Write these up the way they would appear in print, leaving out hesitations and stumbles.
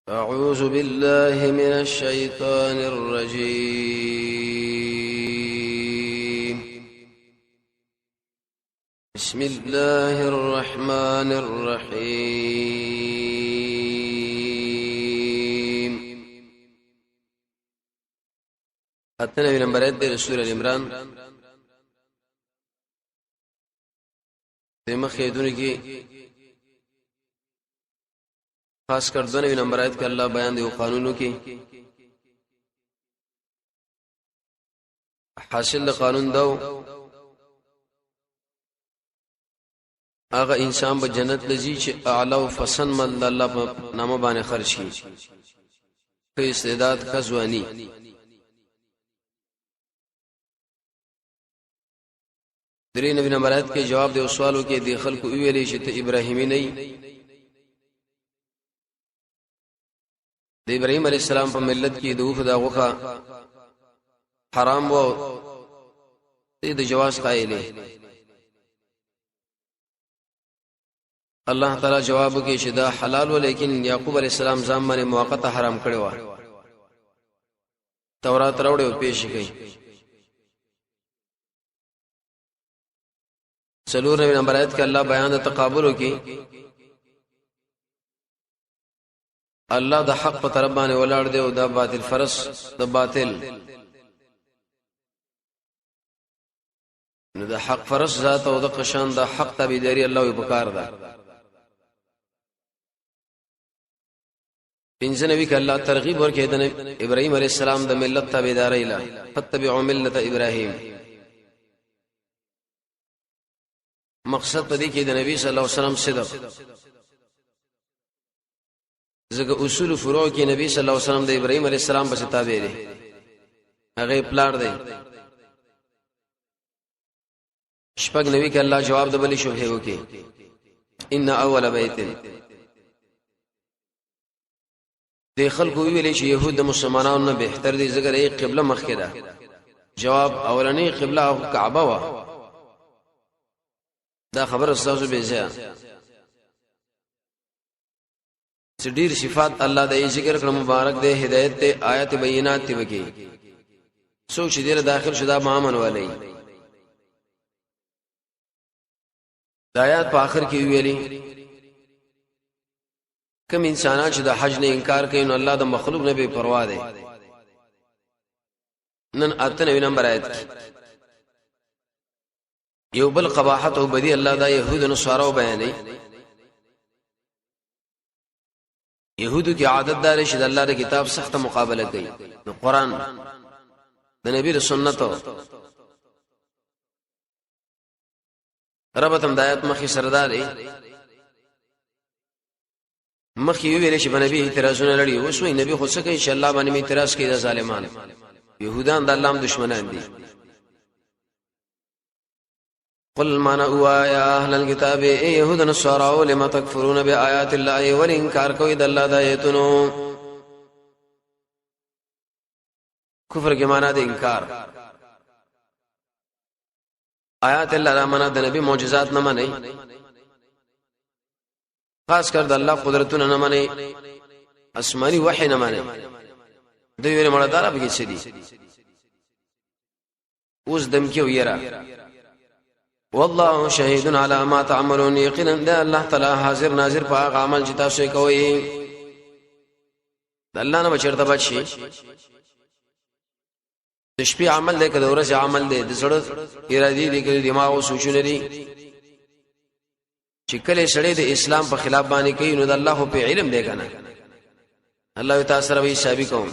أعوذ بالله من الشيطان الرجيم. بسم الله الرحمن الرحيم. اتنا نمبر 1 سورة عمران دمخه دونه کې خاص کر 2 نمبر آیت کې الله بیان دی قانونو کې حاصل قانون دو هغه انسان به جنت لذي چې اعلی او فسن مل الله په نامه باندې خرج شي په استعداد خزوانی درې نمبر آیت کې جواب دی سوالو کې د خلکو ویلې چې ته ابراهیمی نه د ابراهیم علیه السلام په ملت کې دوه خداغه حرام وو د جواز قائل الله تعالی جواب کې چې دا حلال و لیکن یعقوب علیه السلام ځان باندې موقته حرام کړی و تورات راوړو پیش کړي څلور نمبر آیت کې الله بیان د تقابل وکي الله د حق په طرف باندې ولاړ دی او د باطل فرس د باطل نو د حق فرس ذات او د قشان د حق تابعداري الله یې پکار ده پنځه نبی ک الله ترغیب ورکړي د ابراهيم عليه السلام د ملت تابعداري له فتبعوا ملت ابراهيم مقصد په دې کې د نبی صلی الله علیه وسلم صدق زګه اصول فروع کې نبی صلی الله علیه وسلم د ابراهيم عليه السلام په تابع دي هغه پلار دی شپږ نبی کې الله جواب د بلی شوبه وکي ان اول بیت د خلکو ویلې چې يهود د مسلمانانو نه بهتر دي زګه یې قبله مخکې ده جواب اولنې قبله او کعبه وا دا خبر استاسو به ځه چې ډیر صفات الله د ذکر کړه مبارک ده هدایت ته آیات بینات تی وکي سوچ دې داخل شدا مامن والی د آیات په اخر کې ویلي کوم انسانان چې د حج نه انکار کوي نو الله د مخلوق نه بے پروا ده نن اته نمبر آیت یو بل قباحت او بدی الله دا يهود نو سارو بیانې يهودو کې عادت دار شي د الله د کتاب سخت مقابله کوي نو قران د نبی د سنتو ربتم دایات مخي سرداري مخي ویل شي په نبی اعتراضونه لري اوس وی نبی خو څه کوي چې الله باندې اعتراض کوي د ظالمان يهودان د الله دشمنان دي قل ما نوا يا اهل الكتاب اي يهود النصارى لما تكفرون بآيات الله والانكار کوي د الله د آیتونو کفر کې معنا د انکار آیات الله را معنا د نبی معجزات نه منئ خاص کر د الله قدرتونه نه منئ آسماني وحي نه منئ دوی ویل مړه دارا به کې دي اوس دم کې ویرا والله شهید علی ما تعملون یقینا ده الله تعالی حاضر ناظر په هغه عمل چې تاسو کوي د الله نه بچرته بچي د شپې عمل دی که د ورځې عمل دی د زړه ارادي دی که دماغ او سوچونه دي چې کله سړی د اسلام په خلاف باندې کوي نو د الله په علم دی کنه الله تعالی سره به حساب کوم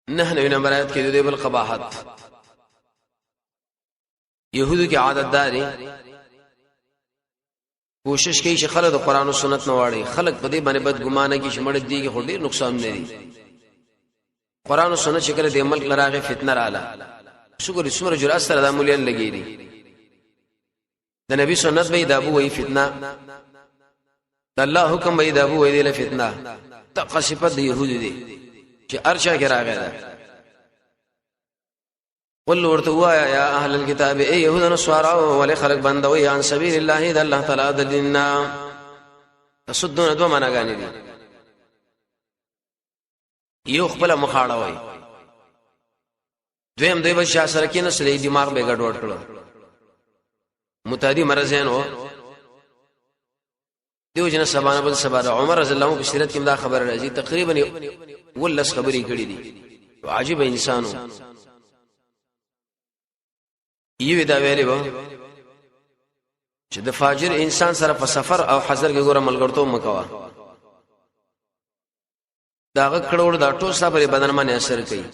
نه نمبر آیت کې د بل قباحت يهودو کې عادت داري کوشش کوي چې خلک د قران او سنت نه واړي خلک په دې باندې بد ګمانه کې شمړ دي کې ډېر نقصان نه دي قران او سنت چې کله د ملک لراغه فتنه رااله شکر اسمر جرأت سره د مولین لګي دي د نبی سنت به د ابو وی فتنه د الله حکم به د ابو وی د فتنه تقصفت د يهودو دي چې ارشا کې راغی دا قل ورته وایا یا اهل الكتاب اي يهود نصارى ولخلق بندوي عن سبيل الله د الله تعالی د دیننا تصدون دو معناګانې دي یو خپل مخاړه وای دویم دوی بچا سره کې نسلې دماغ به ګډوډ کړو متعدی مرزین و دیو جن سبانه بل سبانه عمر رضی الله عنه په سیرت کې دا خبر راځي تقریبا ولس خبرې کړې دي عجیب انسانو یو دا ویلې و چې د فاجر انسان سره په سفر او حضر کې ګوره ملګرتوب مکوا داغه کړوړ دا ټول صبر بدن باندې اثر کوي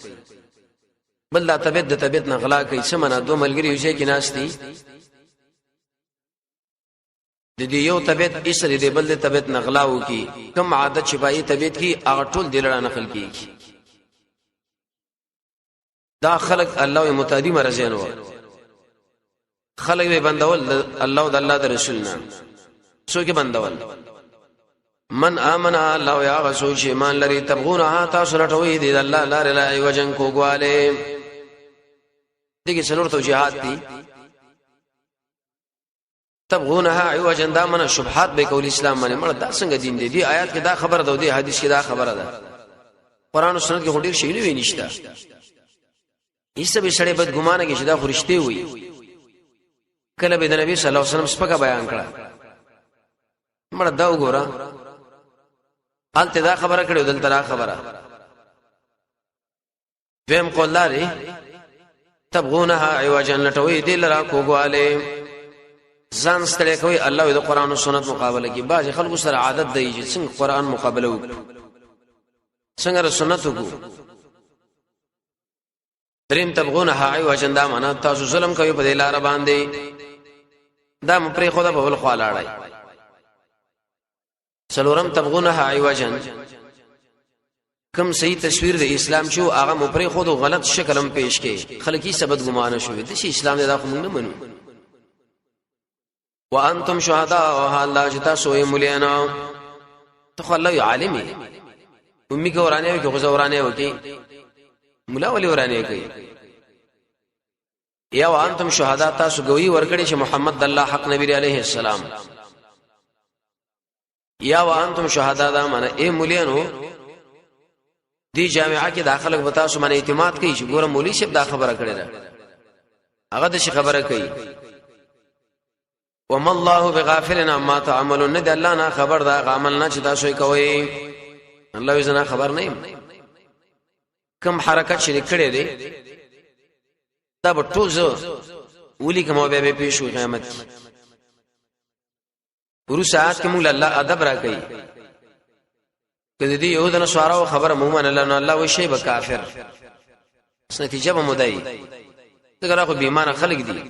بل دا طبيعت نه غلا کوي سمنه دو ملګری یو شي کې ناشتي د دې یو طبيعت اسره دی بل د طبيعت نه غلاو کی کوم عادت شپایي طبيعت کی هغه ټول دلړه نقل کیږي دا خلق الله متعدی مرزین و خلق به بندول الله او د الله د رسولنا سو کې بندول من امن الله یا رسول شي ایمان لري تبغونها تاسو رټوي دي الله لا اله الا وجن کوګواله دغه څلور توجيهات دي تبغونها عوجا دامن شبهات به کول اسلام باندې مړ دا څنګه دین دی آیات کې دا خبره ده او دی حدیث کې دا خبره ده قران او سنت کې هډیر شي نه وینښت ایسه به سړی بد ګمانه کې چې دا فرشتي وي کله به د نبی صلی الله علیه وسلم سپکا بیان کړه مړ دا وګوره الته دا خبره کړو دلته دا خبره دیم قول لري تبغونها عوجا لټوي دل را کوګواله ځان ستړي کوي الله د قران او سنت مقابله کې باز خلکو سره عادت دی چې څنګه قران مقابله وکړي څنګه سنت وکړي دریم تبغونها عوجا دا معنا تاسو ظلم کوي په لار باندې دا مپری خدا په بل خوالاړای څلورم تبغونها عوجا کوم صحیح تصویر د اسلام شو هغه مپری خود غلط شکلم پیش کې خلکی سبد ګمانه شو د شي اسلام دا خو موږ نه منو وانتم شهداء او حال جتا سوې مليانا ته الله عالمي امي کو ورانه کې غزورانه وکي مولا ولي ورانه کوي یا وانتم شهداء تاسو ګوي ورکړي چې محمد الله حق نبی عليه السلام یا وانتم شهداء دا معنی اے مليانو دی جامعه کې داخله وتا سو باندې اعتماد کوي چې ګوره مولوی شپ دا خبره کړې ده هغه د شي خبره کوي وما الله بغافل عما تعملون ند الله نه خبر دا عمل نه چې تاسو کوي الله یې زنه خبر نه کم حرکت شریک کړي دي دا په ټول زو ولي کومه به پیښو قیامت ورو ساعت کې موږ الله ادب را کوي کله دې یو دنه سوارو خبر مومن الله وي شی به کافر نتیجه به مودای دغه خو بیمانه خلق دي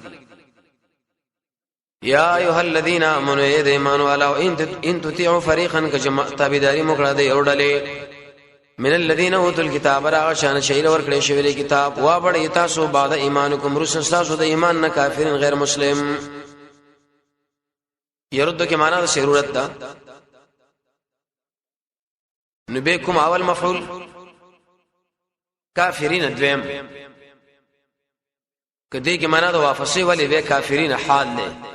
یا ایها الذین آمنوا ایمانوا علی ان تطیعوا فريقا کجمع تابعداري مکړه دی اورډلې من الذين اوتوا الكتاب را شان شیل ور کړی شوی کتاب وا بړی تاسو بعد ایمانکم رسل تاسو د ایمان نه کافرین غیر مسلم يرد کې معنا د ضرورت ده نبيكم اول مفعول کافرین دویم کدی کې معنا د واپسی ولی به کافرین حال نه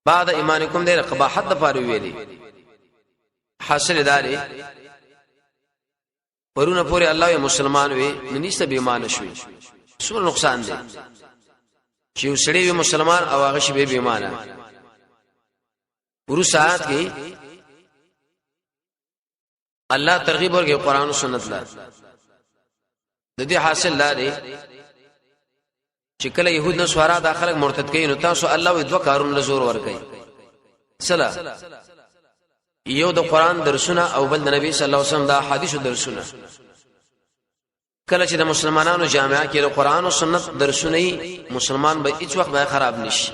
بعد ایمانکم دې قباحت د پاره ویلي حاصل داري پرونه پوره الله مسلمان وي ننيسته به ایمان شوي څو نقصان دي چې وسړي مسلمان او هغه شی به ایمانه ورو ساعت کې الله ترغیب ورکړي قران او سنت لا د دې حاصل لري چې کله يهود نو سوارا داخله مرتد کین نو تاسو الله وي دوه کارونه زور ور کوي صلا یو د قران درسونه او بل د نبی صلی الله علیه وسلم د حدیث درسونه کله چې د مسلمانانو جامعه کې د قران او سنت درسونه مسلمان به هیڅ وخت به خراب نشي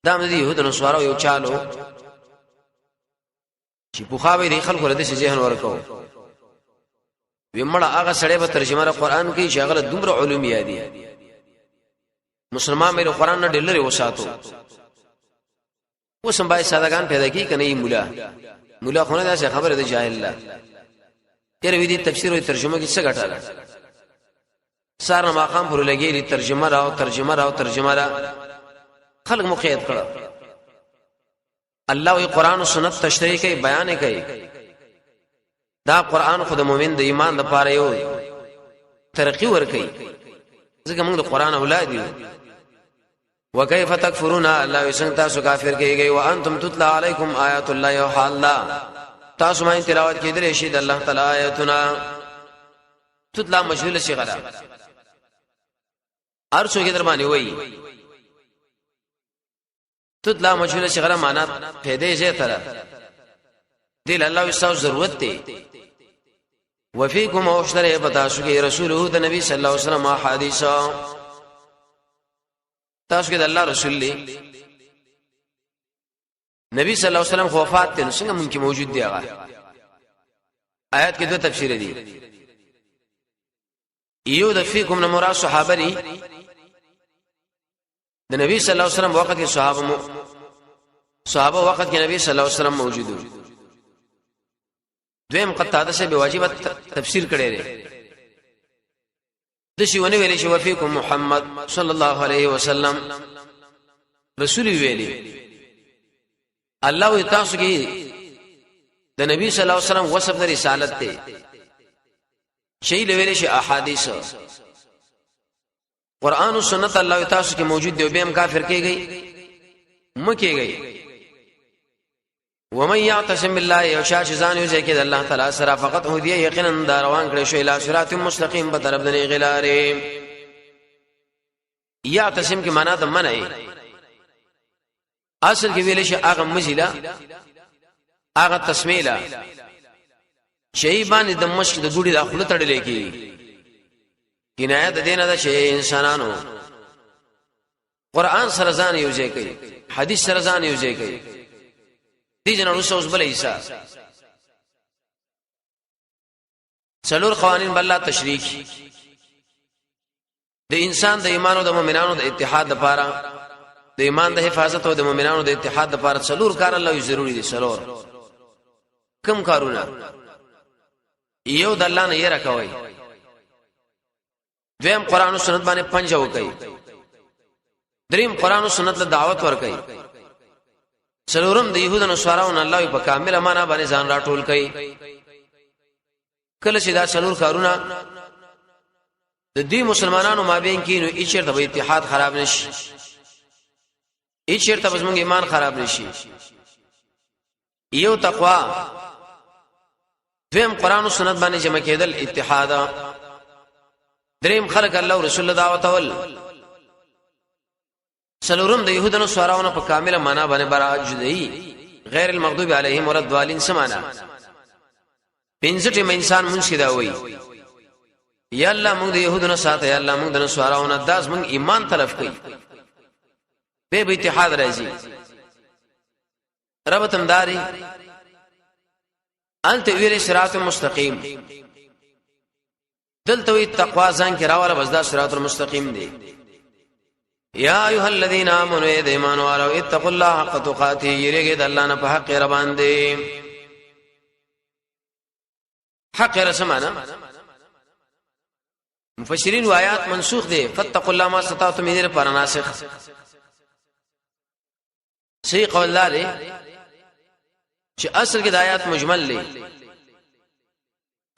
دا د يهود نو سوارا یو چالو چې په خاوي د خلکو له دې ذهن ورکو ومړه هغه سړی به ترجمه قرآن کې شغله دومره علوم یادي مسلمان مې قرآن نه ډلره وساتو وسم بای سادهګان پیدا کی کنه مولا خونه دا خبره ده جاهل لا تیر وی دي تفسیر او ترجمه کې څه غټاله سار ما خام پر لګي ترجمه راو خلق مقید کړه الله وی قران او سنت تشریح کوي بیان کوي دا قران خو د مؤمن د ایمان د پاره یو ترقی ور کوي ځکه موږ د قران اولاد یو وکيف تکفرون الله وسنګ تاسو کافر کیږئ وانتم تتلى علیکم آیات الله وحالا تاسو باندې تلاوت کیدل شي د الله تعالی آیاتنا تتلى مشغول شي غلا ارشو کې در باندې وای تتلى مشغول شي غلا معنا پیدا شي تر دل الله وسو ضرورت دی وفيكم اوشتره پتاسو کې رسوله د نبی صلی الله علیه وسلم احادیث تاسو کې د الله رسول دی نبی صلی الله علیه وسلم وفات ته څنګه ممکن موجود دی هغه آیات کې دوه تفسیر دي یو د فیکم نه مراد صحابه دي د نبی صلی الله علیه وسلم وخت کې صحابه وخت کې نبی صلی الله علیه وسلم موجود دي دویم قطعه ده به واجب تفسیر کړي دي د شی ونه ویلې شو فیکم محمد صلی الله علیه وسلم رسول ویلي الله تاسو کې د نبی صلی الله علیه وسلم وصف د رسالت ته شی لویل شي احادیث قران او سنت الله تاسو کې موجود دی به هم کافر کېږي مکیږي ومن يعتصم بالله يشاش ځان یو ځکه د الله تعالی سره فقط هو دی یقینا دا روان کړی شو اله صراط مستقیم په طرف د غلارې يعتصم کې معنا د منع اصل کې ویل شي هغه مزیلا هغه تسمیلا شی باندې د مشک د ګوډي د خپل تړلې کی کنایه د دینه د شی انسانانو قران سره ځان یو ځای کوي حدیث سره ځان یو ځای کوي دي جن رسول بل عیسی څلور قوانین بل تشریح د انسان د ایمان او د مؤمنانو د اتحاد لپاره د ایمان د حفاظت او د مؤمنانو د اتحاد لپاره څلور کار الله ضروری دي څلور کم کارونه یو د الله نه یې راکوي دویم قران او سنت باندې پنځه وکي دریم قران او سنت له دعوت ور کوي څلورم د يهودو نصاراو الله په کامل معنا باندې ځان راټول کوي کله چې دا څلور کارونه د دې مسلمانانو مابین کې نو هیڅ چیرته به اتحاد خراب نشي هیڅ چیرته به موږ ایمان خراب نشي یو تقوا دویم قران او سنت باندې جمع کېدل اتحاد دریم خلق الله او رسول الله دعوت ول څلورم د يهودو نصاراو په کامل معنا باندې برا جدي غیر المغضوب علیهم ولضالین سمانا پنځه انسان مونږ شي دا وای یا الله مونږ د يهودو نه ساته یا الله مونږ د نصاراو نه داس مونږ ایمان طرف کوي به اتحاد راځي رب تمداري انت ویل صراط مستقیم دلته تقوا ځان کې راواله بس دا صراط المستقیم دی یا ایها الذین آمنوا ایمان والو اتقوا الله حق تقاته یریګه د الله نه په حق ربان دی حق رسمانه مفسرین آیات منسوخ دي فتقوا الله ما استطعتم دې پر ناسخ صحیح قول لري چې اصل کې د آیات مجمل دي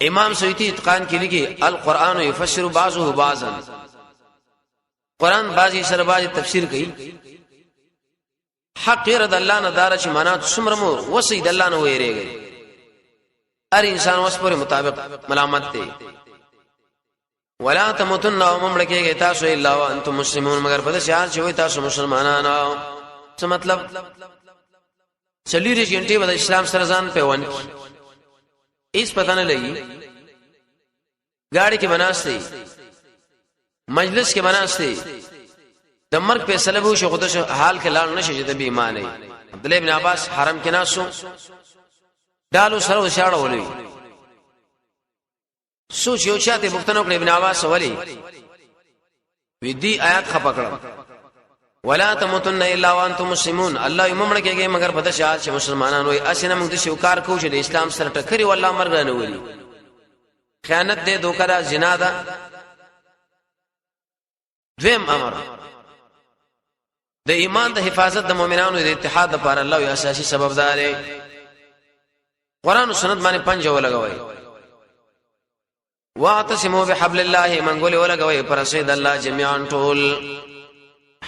امام سیوطی اتقان کې لګي القرآن يفسر بعضه بعضا قرآن بعضی سره بعضی تفسیر کوي حق رد الله نه دار چې معنا څومره وسید الله نه ویریږي هر انسان وس پر مطابق ملامت دی ولا تموتن ومملکه تاسو الا وانتم مسلمون مگر په شان چې وي تاسو مسلمانانو څه مطلب چلیری غنټه د اسلام سره ځان په ون هیڅ پته نه لګي گاڑی کې بناسته مجلس کې بناسته د مرګ په سلبو شو خودش حال کې لاړ نشي چې د بی ایمان دی عبد الله ابن عباس حرم کې ناسو دالو سره شاړه ولي سوچ یو چاته مختنو کړ ابن عباس ولي وی دی آیات خپکړه ولا تموتن الا وانتم مسلمون الله یممړه کېږي مگر په دشال چې مسلمانانو یې اسنه موږ د شوکار کوو چې د اسلام سره ټکري والله مرګ نه ولي خیانت دې دوکه دا زنا ده دویم امر د ایمان د حفاظت د مؤمنانو د اتحاد لپاره الله یو اساسي سبب دار قرآن او سنت باندې پنځه ولګوي واعتصموا بحبل الله من قول ولګوي پر سید الله جميعا ټول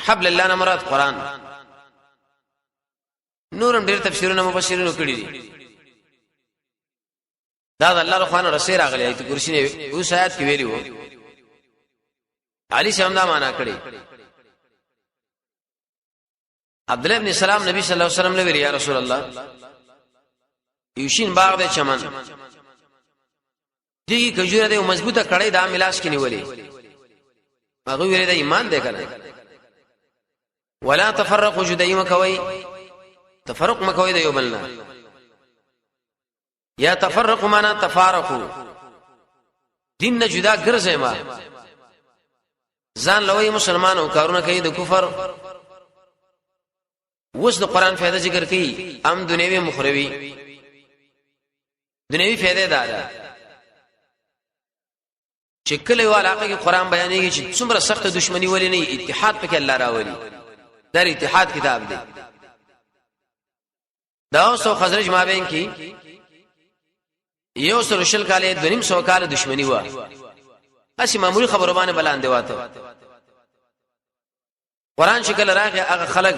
حبل الله مراد قرآن نورم ډېر تفسیرونه مفسرینو کړی دي دا د الله رحمن رسول راغلی ایت کرسی نه اوس آیات کې ویلی وو علي سلام دا معنا کړی عبد الله ابن سلام نبی صلی الله علیه وسلم له ویری یا رسول الله یوشین باغ د چمن دی کجوره د مضبوطه کړی دا ملاش کې نیولې هغه ویری د ایمان دی کنه ولا تفرقوا جدایما کوي تفرق مکوي د یو بلنا یا تفرق معنا تفارقوا دین نه جدا ګرځي ما ځان لوی مسلمانو کارونه کوي د کفر وس د قران فائدہ ذکر کوي ام دنیوي مخروي دنیوي فائدہ ده چې کله یو علاقه کې قران بیانېږي چې څومره سخت دښمنی ولې نه اتحاد پکې الله راولي دا اتحاد کتاب دی دا اوس خزرج مابین کې یو سر شل کاله د نیم سو کال دښمنی و اسی معمولی خبرو باندې بلاندې واته قران شکل راغی هغه خلق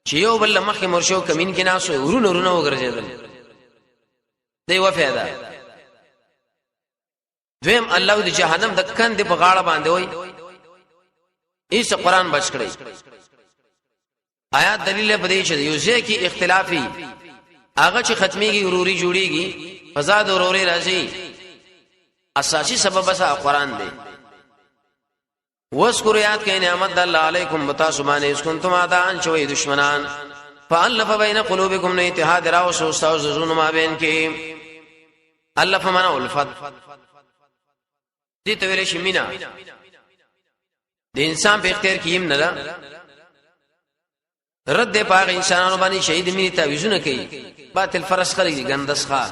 چې یو بل مخې مرشو کمین کې ناسو ورونو ورونو وګرځیدل دی و فایده دویم الله د جهنم د کند په غاړه باندې وای ایس قران بچ کړی آیات دلیل په دې چې یو ځکه اختلافي هغه چې ختميږي وروري جوړيږي فزاد وروري راځي اساسي سبب بس قران دی واذکر یاد کئ نعمت الله علیکم متاسبان اس کنتم اعداء شوی دشمنان فالف بین قلوبکم نه اتحاد راو سو استاو زون ما بین کې الف معنا الفت دې ته ویل شي مینا د انسان په اختیار کې يم نه ده رد پاغ انسانانو باندې شهید مینی تعویذونه کوي باطل فرس خلګي ګندس ښا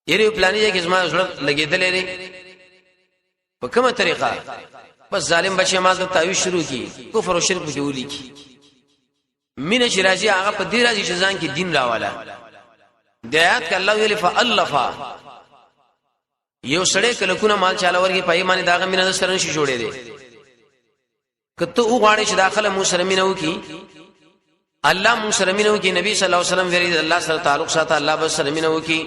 یری پلانې کې زما زړه لګیدلې لري په کومه طریقه بس ظالم بچي ما د تعویذ شروع کی کفر او شرک جوړی کی مینه چې راځي هغه په دې راځي چې ځان کې دین راواله د آیات کې الله ویل فالفا یو سړی کله کو نه مال چاله ورګي پای باندې داغه مینه سره نشي جوړې دي کته او غاړي چې داخله مسلمانینو کی الله مسلمانینو کی نبی صلی الله علیه وسلم ورید الله سره تعلق ساته الله بس مسلمانینو کی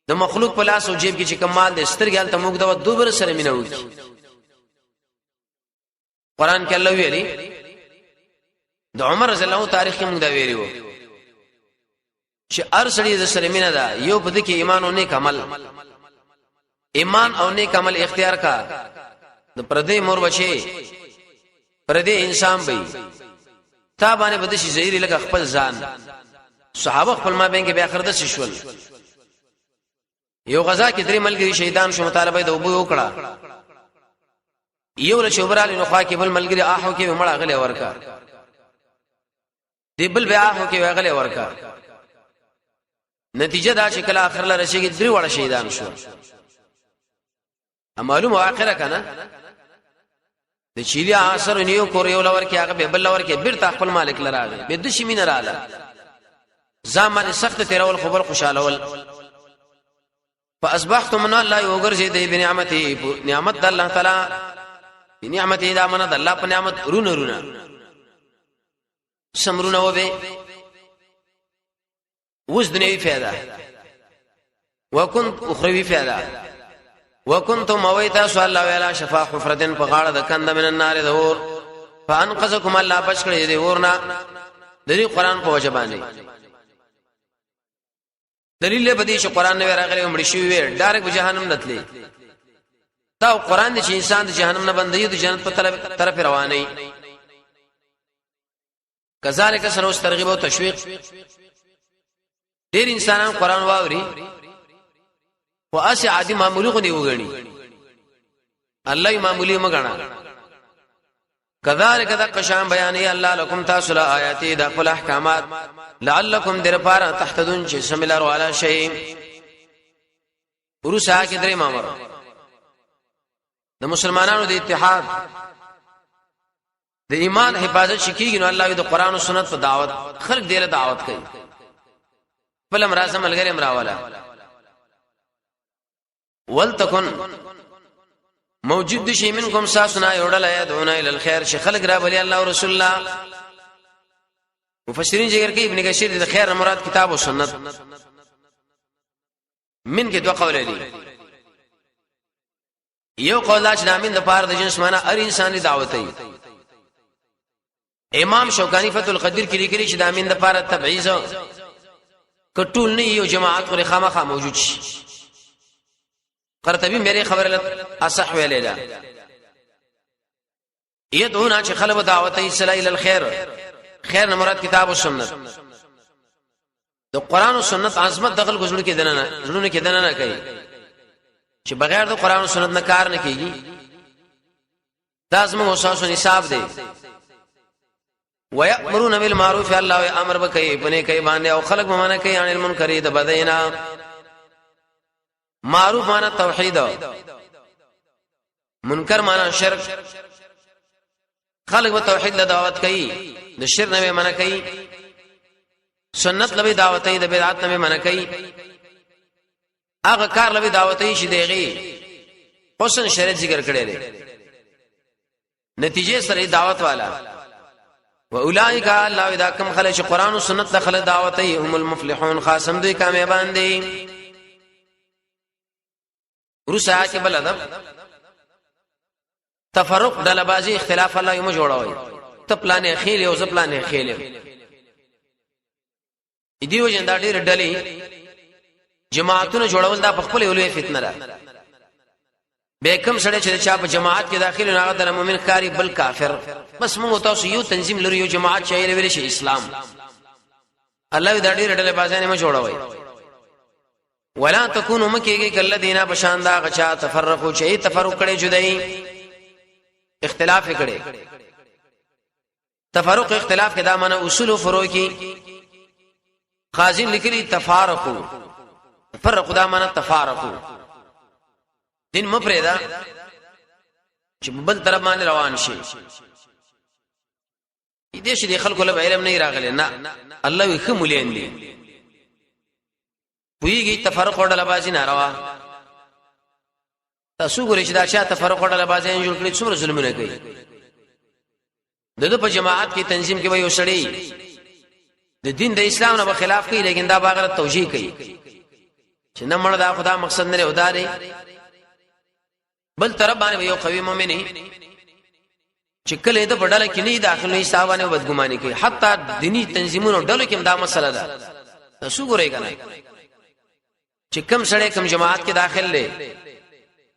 د مخلوق په لاس او جیب کې چې کمال د سترګال ته موږ د دوبر سره مینو کی قران کې الله ویلي د عمر رضی الله تاریخ کې موږ دا ویلو چې ارسړي د سره مینه ده یو په دې کې ایمان او نیک عمل ایمان او نیک عمل اختیار کا د پردې مور بچي پردې انسان به تا باندې بده شي زهيري لکه خپل ځان صحابه خپل ما بین کې به اخر د شول یو غزا کې درې ملګری شهیدان شو مطالبه د وبو وکړه یو له شوبرالي نو خوا کې بل ملګری آهو کې مړه غلې ورکا دی بل بیا آهو کې غلې ورکا نتیجه دا چې کله اخر له رشي کې درې وړه شهیدان شو معلومه اخره کنه د چيري اثر نیو کور یو لور کې هغه به بل لور کې بیرته خپل مالک لراغه به د شي مين رااله زمان سخت تیرول خبر خوشاله ول فاصبحتم من الله یوغرزی دی بنعمتي نعمت الله تعالی بنعمتي دا من الله په نعمت رونه سمرونه وبه وز دنیوی فایده وکنت اخروی فایده وکنتم مویتا سو الله ویلا شفا حفرتن په غاړه د کند من النار دور فانقذکم الله بچ کړی دی ورنا د دې قران په وجبانی دلیل به دې چې قران نه راغلی مړ شي وي ډایرک جهنم نتلی دا قران چې انسان د جهنم نه بندي د جنت په طرف رواني کذالک سنوس ترغیب او تشویق ډیر انسانان قران واوري واسی عادي معمولی غني وګڼي الله معمولی مګنا کذالک ذقشان بیانې الله لكم تاسل آیات د خپل احکامات لعلکم درپار تحتدون چې سملر والا شی ورسا کې درې مامر د مسلمانانو د اتحاد د ایمان حفاظت شکیږي نو الله د قران او سنت په دعوت خلق دیره دعوت کوي فلم راسه ملګری امراواله ولتکن موجود شي منکم ساسنا یوړل یدعون الی الخير چې خلق را بلی الله او رسول الله مفسرین ذکر کوي ابن کثیر د خیر مراد کتاب او سنت من کې دوه قول دي یو قول چې نامین د پاره د جنس معنا هر انساني دعوت دی امام شوکانی فتح القدیر کې لیکلي چې د امین د پاره تبعیض کټول نه یو جماعت پر خامخا موجود شي قرطبی میری خبر اصح ویلې ده یدعون چې خلق دعوت ایصل الى الخير خیر نه مراد کتاب او سنت د قران او سنت عظمت دغل گزړو کې دنه کې دنه نه کوي چې بغیر د قران او سنت نه کار نه کیږي لازم اساس او نصاب دی ويأمرون بالمعروف الله امر بکي بنه کوي باندې او خلق ممانه کوي عن المنکر د بدینا معروف معنا توحید منکر معنا شرک خلق به توحید له دعوت کوي د شرک نه منع کوي سنت له دعوت ای د بدعت نه منع کوي هغه کار له دعوت ای شي دیږي حسن شریعت ذکر کړي دي نتیجه سره دعوت والا واولائک الله اذا کم خلق قران او سنت دخل دعوت ای هم المفلحون خاصم دوی کامیابان دي ورسا کې بل ادب تفرق ډلبازي اختلاف الله یو جوړوي ته پلانې خېل او ز پلانې خېل دیو جن دا ډېر ډلې جماعتونه جوړول دا په خپل ولې فتنه ده به کوم سره چې چا په جماعت کې داخل نه غدر مؤمن کاری بل کافر بس موږ تاسو یو تنظیم لري یو جماعت شایل ویل شي اسلام الله دا ډېر ډلې بازانه ما جوړوي ولا تکونوا مکیږي کلذینا بشاندا غچا تفرقوا شي تفرق کړي جدای اختلاف کړي تفرق اختلاف کې دا معنی اصول او فروع کې خازن لیکلي تفارقوا تفرقوا دا معنی تفارقوا دین مپریدا چې بل طرف باندې روان شي دې شي خلکو له علم نه راغلي نه الله وي خمولین دي ویږي تفرق وړل بازي ناروا تاسو ګورئ چې دا چې تفرق وړل بازي جوړ کړی څومره ظلمونه کوي دغه په جماعت کې تنظیم کې وي وسړي د دین د اسلام نه خلاف کوي لیکن دا باغره توجیه کوي چې نه مړ دا خدا مقصد نه وداري بل طرف باندې یو قوي مؤمن چې کله د بدل کې نه داخلي حسابونه بدګماني کوي حتی دینی تنظیمونو ډلو کې دا مسله ده تاسو ګورئ کنه چې کم سړی کم جماعت کې داخل لې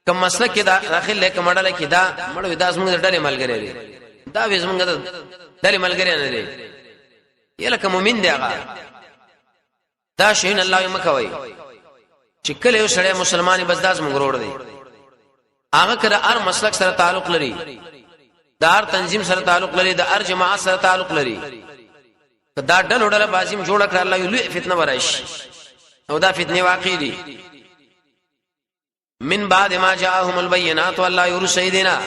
کم مسلک کې داخل لې کم ډله کې دا مړ ودا زموږ د ډلې ملګری دی دا وې زموږ د ډلې ملګری نه دی یله کوم مؤمن دی هغه دا شین الله یې مکوي چې کله یو سړی مسلمانې بس داس موږ وروړ دی هغه کړه هر مسلک سره تعلق لري د هر تنظیم سره تعلق لري د هر جماعت سره تعلق لري دا ډله بازیم جوړ کړ الله یو لوی فتنه ورایش او دا فتنه واقع دي من بعد ما جاءهم البينات والله يرشدنا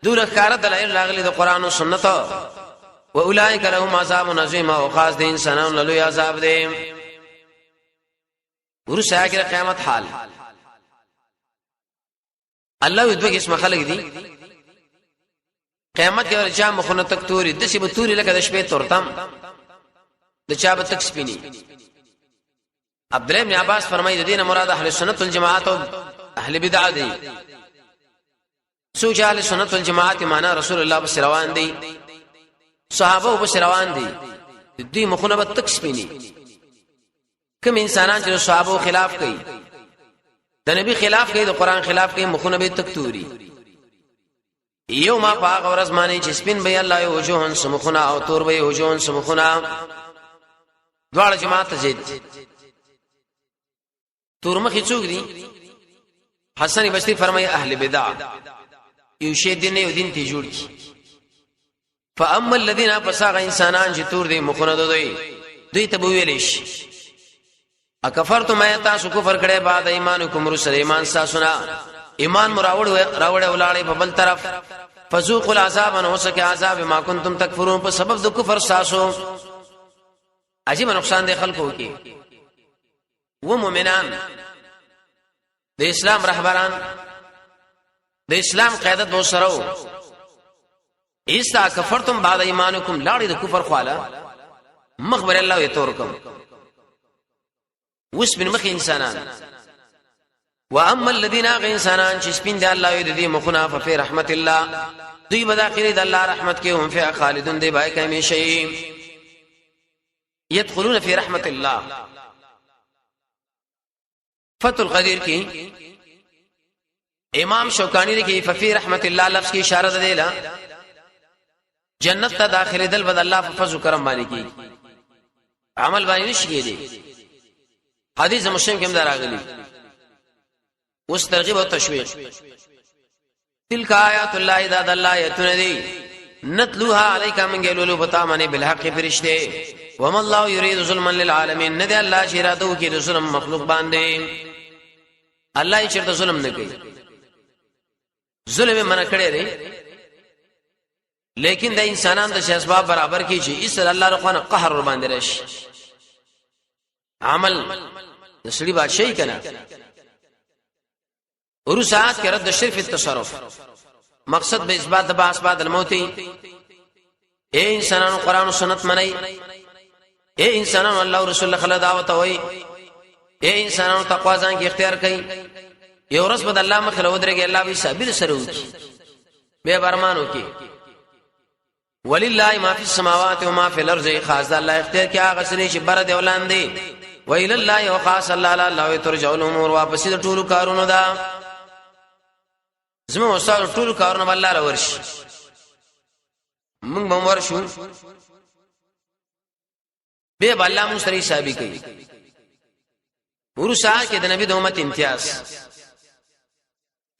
دور کار دلایل راغلي د قران او سنت او اولئک لهم عذاب عظیم او خاص د انسانانو له لوی عذاب دی ورسره کې قیامت حال الله دې اسم خلق دي قیامت کې ورچا مخونه تک توري د سی به توري لکه د شپې تورتم د چا به تک سپینی عبد الله بن عباس فرمایي د دین مراد اهل سنت والجماعت او اهل بدعت دي سوچ اهل سنت والجماعت معنا رسول الله صلی الله علیه وسلم دي صحابه په روان دي د دې مخونه به تک سپینی کوم انسانان چې صحابه خلاف کوي د نبی خلاف کوي د قران خلاف کوي مخونه به تک توري یوم پاک ورځ باندې چې سپین به الله یو وجوهن سمخونه او تور به وجوهن سمخونه دواړه جماعت زید تور مخې څوک دي حسن بصری فرمایي اهل بدع یو شی دین یو دین ته جوړ کی فاما الذين فساق انسانان چې تور دي مخونه دوی ته ویلیش اکفرتم ما تاسو کفر کړه بعد ایمانکم رسل ایمان تاسو نه ایمان مراوړ ولاړې په بل طرف فذوقوا العذاب ان وسک عذاب ما کنتم تکفرون په سبب د کفر تاسو عجیب نقصان دی خلکو کې و مؤمنان د اسلام رهبران د اسلام قیادت مو سره ایسا کفرتم بعد ایمانکم لاړې د کفر خواله مخبر الله یتورکم وس من مخ انسانان واما الذين انسانان چې سپین دی الله دې مخنا ففي رحمت الله دوی بداخلي د الله رحمت کې هم فی خالدون دی بای کمی شي يدخلون في رحمت الله فتح القدیر کی امام شوکانی لیکي ففي رحمت الله لفظ کی اشاره ده لا جنت ته داخله دل بد الله په فضل کرم باندې کی عمل باندې نشي دی حدیث مسلم کې هم راغلی اوس ترغیب او تشویق تلک آیات الله اذا دل آیاتنا دی نتلوها علیک من گلولو بتا منی بالحق فرشته وما الله يريد ظلما للعالمين ندی الله شرادو کې ظلم مخلوق باندې الله یې چرته ظلم نه کوي ظلم منع کړي دی لیکن د انسانان د اسباب برابر کی چې اس الله رخوانه قهر ور باندې راشي عمل د سړي بادشاہي کنه ورسات کې رد شرف التصرف مقصد به اثبات د باس بعد الموت اے انسانانو قران او سنت منئ اے انسانانو الله او رسول الله دعوت وای اے انسانانو تقوا ځان کې اختیار کړئ یو ورځ بد الله مخ له ودرېږي الله به صبر سره وکي به برمانو کې ولله ما فی السماوات و ما فی الارض خاص الله اختیار کې هغه سړي چې بر دی ولاندې ویل الله وخاص الله الله ترجع الامور واپس د ټولو کارونو دا زمو وسار ټولو کارونو بل الله ورشي موږ به ورشو به بل الله مستری صاحب کوي ورسا کې د نبی د امت امتیاز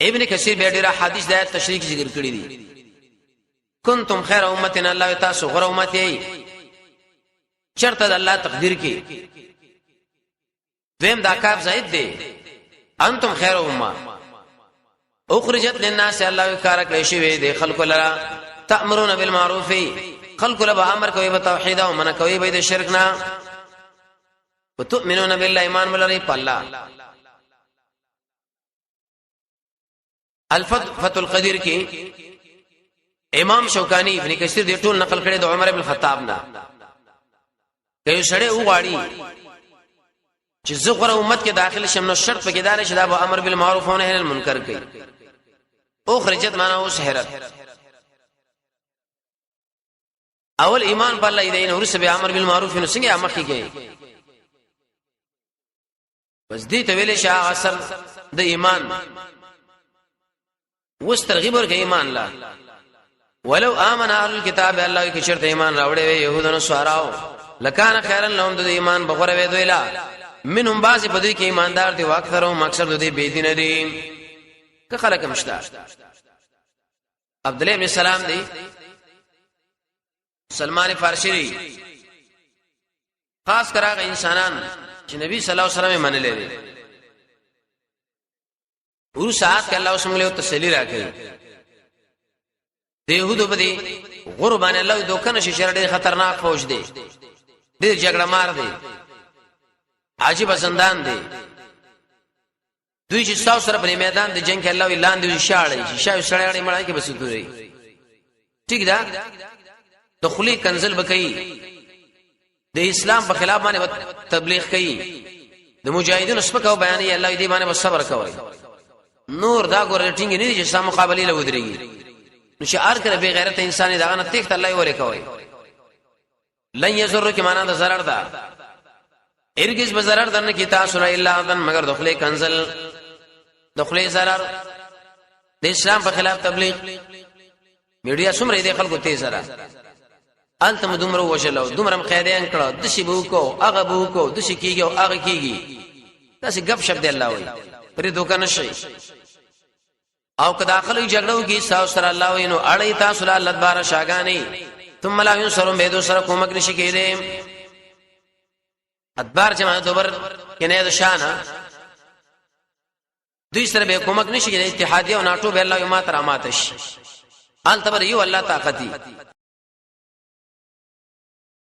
ابن کثیر به ډیره حدیث د تشریح ذکر کړی دي کنتم خیر امتنا الله تاسو غره امت یې چرته د الله تقدیر کې دیم دا کاف زائد دی انتم خیر امه اخرجت للناس الله کار کړی شی دی خلق لرا تأمرون بالمعروف خلق لرا امر کوي په توحید او منع کوي به د شرک نه وتؤمنون بالله ایمان ولري په الله الفتح القدیر کې امام شوکانی ابن کثیر دې ټول نقل کړي د عمر ابن الخطاب نه که سړی وغاړي چې زغره امت کې داخل شم نو شرط پکې دار شي دا به امر بالمعروف او نهي عن المنکر کوي او خرجت معنا او سحرت اول ایمان په الله دې نور سبه امر بالمعروف نو څنګه امر کوي بس دې ته ویلې شاه اصل د ایمان وس ترغیب ورکې ایمان لا ولو امن اهل الكتاب الله کې شرط ایمان راوړې وي يهودانو سوراو لکان خیرن لهم د ایمان بغره وي دویلا منهم بعض بدوی کې ایماندار دي واکثرهم مقصد دې بے دین دي که خلک مشتا عبد الله ابن سلام دی سلمان فارسی خاص کراغه انسانان چې نبی صلی الله علیه وسلم منلې دي ورو ساعت کې الله وسلم له تسلی راکړي يهودو بدی غربان الله دوکنه شر ډېر خطرناک فوج دی ډېر جګړه مار دی عجیب زندان دی دوی چې تاسو سره په میدان د جنگ کې الله اعلان دی شاړي شاو سړی مړای کې بس دوی ٹھیک ده دخلی کنزل بکئی د اسلام په خلاف باندې تبلیغ کوي د مجاهدینو سپکاو بیانې الله دې باندې صبر کوي نور دا ګور ټینګ نه دي چې سم مقابله له ودرېږي نو شعار کړه به غیرت انساني دا نه تخت الله ولې کوي لن یزر کی معنا د zarar ده ارګز به zarar درنه کی تاسو را الا ذن مگر دخله کنزل دخله zarar د اسلام په خلاف تبلیغ میډیا څومره دي خلکو ته زرا انتم دومره وشلو دومره قیدین کړه د شی بو کو هغه بو کو د شی کیږي او هغه کیږي تاسو غب شپ دی الله وای پرې دوکه نشي او که داخلي جګړو کې تاسو سره الله وینو اړې تاسو له الله بار شاګانی ثم لا ينصرون به دو سره کومک نشي کېدې ادبار جماعه دوبر کنه د شان دوی سره به کومک نشي کېدې اتحادیه او ناټو به الله یو ماتره ماتش آل تبر یو الله طاقتي